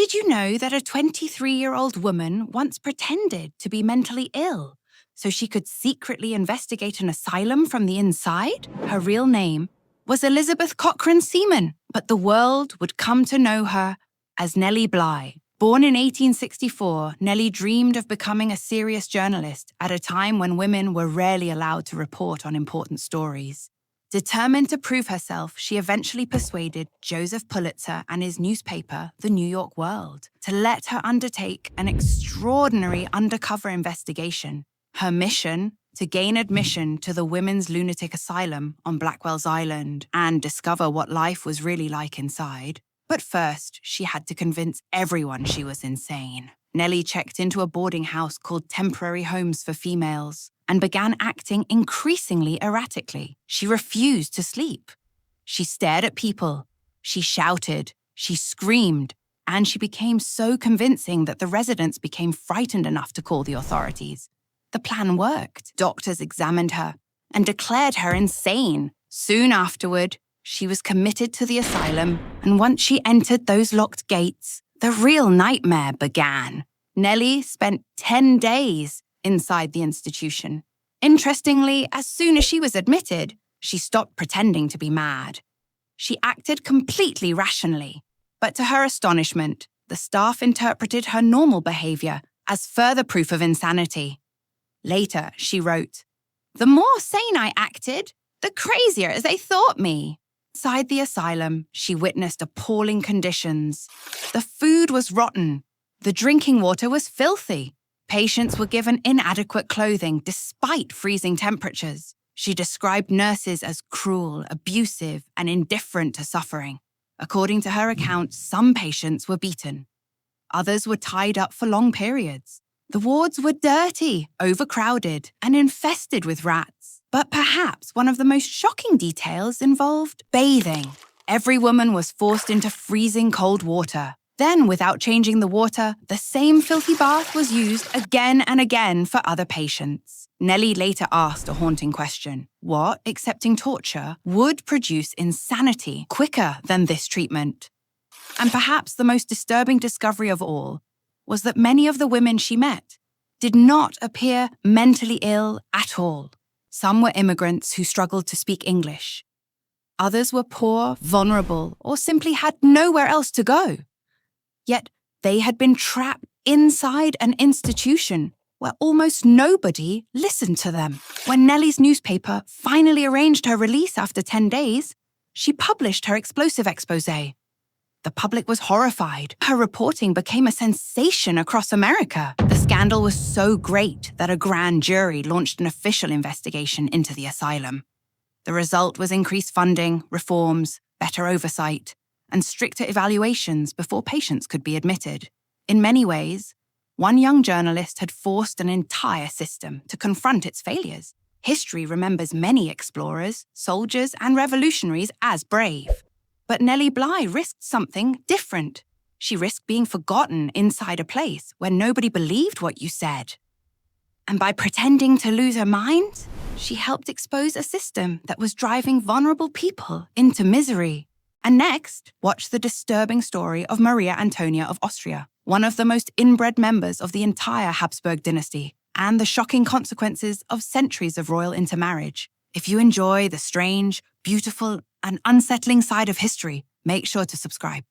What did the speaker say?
Did you know that a 23-year-old woman once pretended to be mentally ill so she could secretly investigate an asylum from the inside? Her real name was Elizabeth Cochrane Seaman, but the world would come to know her as Nellie Bly. Born in 1864, Nellie dreamed of becoming a serious journalist at a time when women were rarely allowed to report on important stories. Determined to prove herself, she eventually persuaded Joseph Pulitzer and his newspaper, The New York World, to let her undertake an extraordinary undercover investigation. Her mission: to gain admission to the women's lunatic asylum on Blackwell's Island and discover what life was really like inside. But first, she had to convince everyone she was insane. Nellie checked into a boarding house called Temporary Homes for Females and began acting increasingly erratically. She refused to sleep. She stared at people. She shouted. She screamed. And she became so convincing that the residents became frightened enough to call the authorities. The plan worked. Doctors examined her and declared her insane. Soon afterward, she was committed to the asylum, and once she entered those locked gates, the real nightmare began. Nellie spent 10 days inside the institution. Interestingly, as soon as she was admitted, she stopped pretending to be mad. She acted completely rationally, but to her astonishment, the staff interpreted her normal behavior as further proof of insanity. Later, she wrote, "The more sane I acted, the crazier they thought me." Inside the asylum, she witnessed appalling conditions. The food was rotten. The drinking water was filthy. Patients were given inadequate clothing despite freezing temperatures. She described nurses as cruel, abusive, and indifferent to suffering. According to her account, some patients were beaten. Others were tied up for long periods. The wards were dirty, overcrowded, and infested with rats. But perhaps one of the most shocking details involved bathing. Every woman was forced into freezing cold water. Then, without changing the water, the same filthy bath was used again and again for other patients. Nellie later asked a haunting question: what, excepting torture, would produce insanity quicker than this treatment? And perhaps the most disturbing discovery of all was that many of the women she met did not appear mentally ill at all. Some were immigrants who struggled to speak English. Others were poor, vulnerable, or simply had nowhere else to go. Yet they had been trapped inside an institution where almost nobody listened to them. When Nellie's newspaper finally arranged her release after 10 days, she published her explosive exposé. The public was horrified. Her reporting became a sensation across America. The scandal was so great that a grand jury launched an official investigation into the asylum. The result was increased funding, reforms, better oversight, and stricter evaluations before patients could be admitted. In many ways, one young journalist had forced an entire system to confront its failures. History remembers many explorers, soldiers, and revolutionaries as brave. But Nellie Bly risked something different. She risked being forgotten inside a place where nobody believed what you said. And by pretending to lose her mind, she helped expose a system that was driving vulnerable people into misery. And next, watch the disturbing story of Maria Antonia of Austria, one of the most inbred members of the entire Habsburg dynasty, and the shocking consequences of centuries of royal intermarriage. If you enjoy the strange, beautiful, and unsettling side of history, make sure to subscribe.